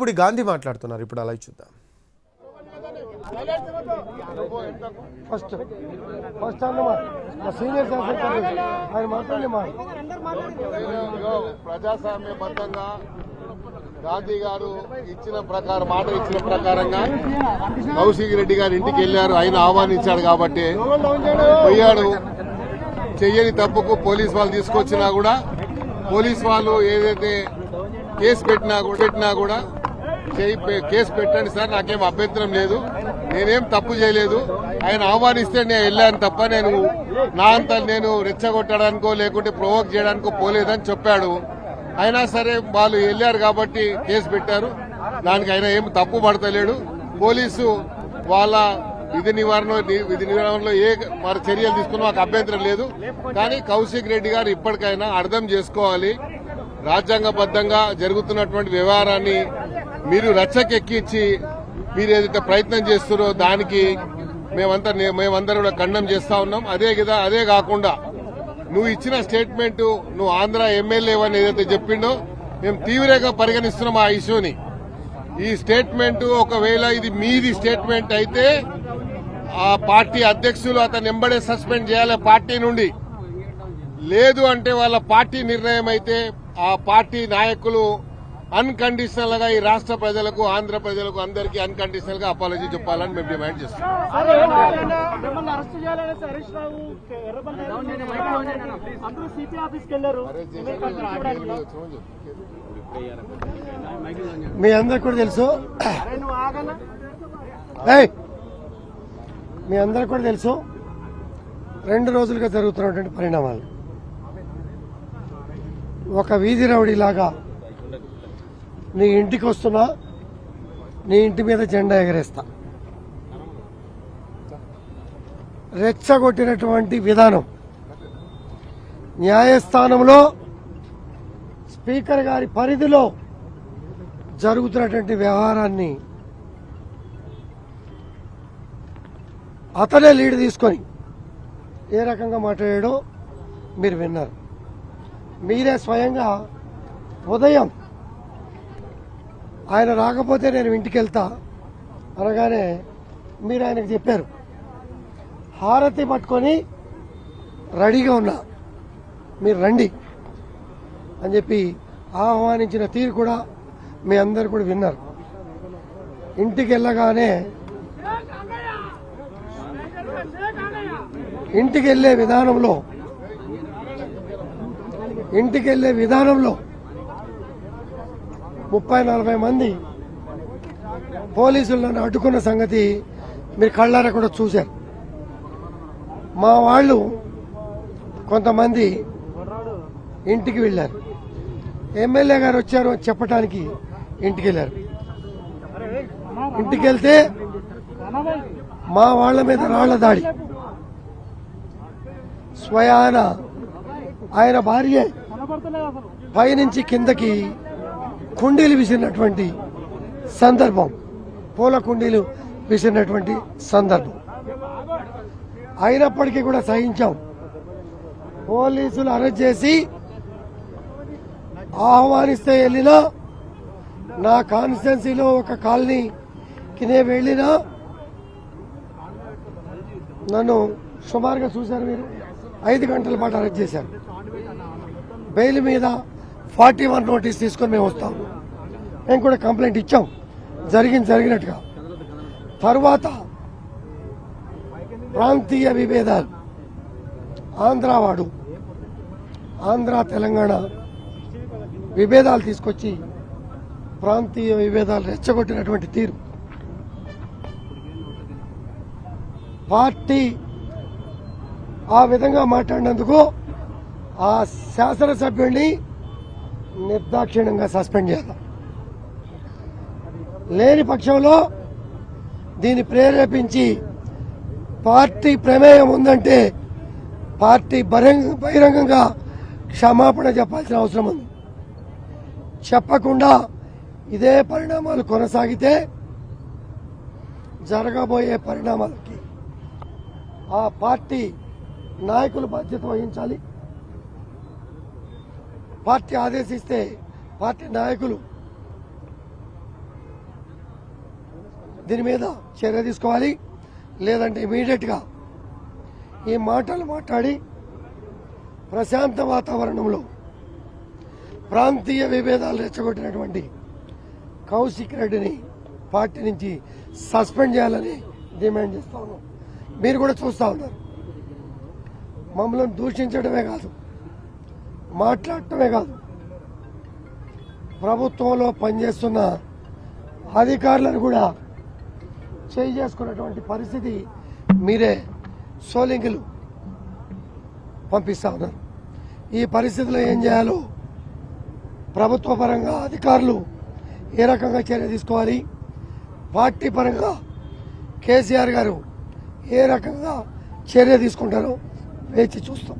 ఇప్పుడు గాంధీ మాట్లాడుతున్నారు. ఇప్పుడు అలా చూద్దాం. ప్రజాస్వామ్యబద్ధంగా గాంధీ గారు మాట ఇచ్చిన ప్రకారంగా కౌశిక్ రెడ్డి గారి ఇంటికి వెళ్లారు. ఆయన ఆహ్వానించాడు కాబట్టి పోయాడు. చెయ్యని తప్పుకు పోలీసు వాళ్ళు తీసుకొచ్చినా కూడా పోలీసు వాళ్ళు ఏదైతే కేసు పెట్టినా కూడా కేసు పెట్టండి సార్, నాకేం అభ్యంతరం లేదు, నేనేం తప్పు చేయలేదు, ఆయన ఆహ్వానిస్తే నేను వెళ్ళాను తప్ప నా అంతా నేను రెచ్చగొట్టడానికో లేకుంటే ప్రొవోక్ చేయడానికో పోలేదని చెప్పాడు. అయినా సరే వాళ్ళు వెళ్ళారు కాబట్టి కేసు పెట్టారు. దానికి ఆయన ఏం తప్పు పడతలేడు. పోలీసు వాళ్ళ విధి నిర్వహణలో మరి చర్యలు తీసుకున్న మాకు అభ్యంతరం లేదు. కానీ కౌశిక్ రెడ్డి గారు ఇప్పటికైనా అర్థం చేసుకోవాలి, రాజ్యాంగబద్దంగా జరుగుతున్నటువంటి వ్యవహారాన్ని మీరు రచ్చకెక్కించి మీరు ఏదైతే ప్రయత్నం చేస్తున్నారో దానికి మేమందరం కూడా ఖండం చేస్తా ఉన్నాం. అదే కాకుండా నువ్వు ఇచ్చిన స్టేట్మెంట్ నువ్వు ఆంధ్ర ఎమ్మెల్యే అని ఏదైతే చెప్పిండో మేము తీవ్రంగా పరిగణిస్తున్నాం ఆ ఇష్యూని. ఈ స్టేట్మెంట్ ఒకవేళ ఇది మీది స్టేట్మెంట్ అయితే ఆ పార్టీ అధ్యక్షులు అతను ఎంబడే సస్పెండ్ చేయాలి పార్టీ నుండి. లేదు అంటే వాళ్ళ పార్టీ నిర్ణయం అయితే ఆ పార్టీ నాయకులు అన్కండిషనల్ గా ఈ రాష్ట్ర ప్రజలకు ఆంధ్ర ప్రజలకు అందరికీ అన్కండిషనల్ గా అపాలజీ చెప్పాలని మేము డిమాండ్ చేస్తాం. మీ అందరికి కూడా తెలుసు, మీ అందరికి కూడా తెలుసు 2 రోజులుగా జరుగుతున్నటువంటి పరిణామాలు. ఒక వీధి రౌడీలాగా నీ ఇంటికి వస్తున్నా, నీ ఇంటి మీద జెండా ఎగరేస్తా, రెచ్చగొట్టినటువంటి విధానం న్యాయస్థానంలో స్పీకర్ గారి పరిధిలో జరుగుతున్నటువంటి వ్యవహారాన్ని అతనే లీడ్ తీసుకొని ఏ రకంగా మాట్లాడాడో మీరు విన్నారు. మీరే స్వయంగా ఉదయం ఆయన రాకపోతే నేను ఇంటికి వెళ్తా అనగానే మీరు ఆయనకు చెప్పారు, హారతి పట్టుకొని రెడీగా ఉన్నా, మీరు రండి అని చెప్పి ఆహ్వానించిన తీరు కూడా మీ అందరు కూడా విన్నారు. ఇంటికి వెళ్ళగానే ఇంటికి వెళ్లే విధానంలో 30-40 మంది పోలీసులు నన్ను అడ్డుకున్న సంగతి మీరు కళ్ళారా కూడా చూశారు. మా వాళ్ళు కొంతమంది ఇంటికి వెళ్లారు, ఎమ్మెల్యే గారు వచ్చారు అని చెప్పడానికి ఇంటికి వెళ్లారు. ఇంటికి వెళ్తే మా వాళ్ల మీద రాళ్ల దాడి, స్వయాన ఆయన భార్య పైనుంచి కిందకి కుండీలు విసిరినటువంటి సందర్భం, పూల కుండీలు విసిరినటువంటి సందర్భం. అయినప్పటికీ కూడా సహించాం. పోలీసులు అరెస్ట్ చేసి ఆహ్వానిస్తే వెళ్ళినా, నా కాన్స్టిట్యున్సీలో ఒక కాలనీకి నేను వెళ్ళినా నన్ను సుమారుగా చూశారు మీరు 5 గంటల పాటు అరెస్ట్ చేశారు. బెయిల్ మీద 41 నోటీస్ తీసుకొని మేము వస్తాం. మేము కూడా కంప్లైంట్ ఇచ్చాం, జరిగినట్టుగా. తర్వాత ప్రాంతీయ విభేదాలు, ఆంధ్ర తెలంగాణ విభేదాలు తీసుకొచ్చి ప్రాంతీయ విభేదాలు రెచ్చగొట్టినటువంటి తీరు, పార్టీ ఆ విధంగా మాట్లాడినందుకు ఆ శాసనసభ్యుడిని నిర్దాక్షిణ్యంగా సస్పెండ్ చేయాలి. లేని పక్షంలో దీన్ని ప్రేరేపించి పార్టీ ప్రమేయం ఉందంటే పార్టీ బహిరంగంగా క్షమాపణ చెప్పాల్సిన అవసరం ఉంది. చెప్పకుండా ఇదే పరిణామాలు కొనసాగితే జరగబోయే పరిణామాలకి ఆ పార్టీ నాయకులు బాధ్యత వహించాలి. పార్టీ ఆదేశిస్తే పార్టీ నాయకులు దీని మీద చర్య తీసుకోవాలి. లేదంటే ఇమీడియట్గా ఈ మాటలు మాట్లాడి ప్రశాంత వాతావరణంలో ప్రాంతీయ విభేదాలు రెచ్చగొట్టినటువంటి కౌశిక్ రెడ్డిని పార్టీ నుంచి సస్పెండ్ చేయాలని డిమాండ్ చేస్తా ఉన్నాం. మీరు కూడా చూస్తూ ఉన్నారు, మమ్మల్ని దూషించడమే కాదు, మాట్లాడటమే కాదు, ప్రభుత్వంలో పనిచేస్తున్న అధికారులను కూడా చేసుకున్నటువంటి పరిస్థితి మీరే సోలింగులు పంపిస్తా ఉన్నారు. ఈ పరిస్థితిలో ఏం చేయాలో ప్రభుత్వ పరంగా అధికారులు ఏ రకంగా చర్య తీసుకోవాలి, పార్టీ పరంగా కేసీఆర్ గారు ఏ రకంగా చర్య తీసుకుంటారో వేచి చూస్తాం.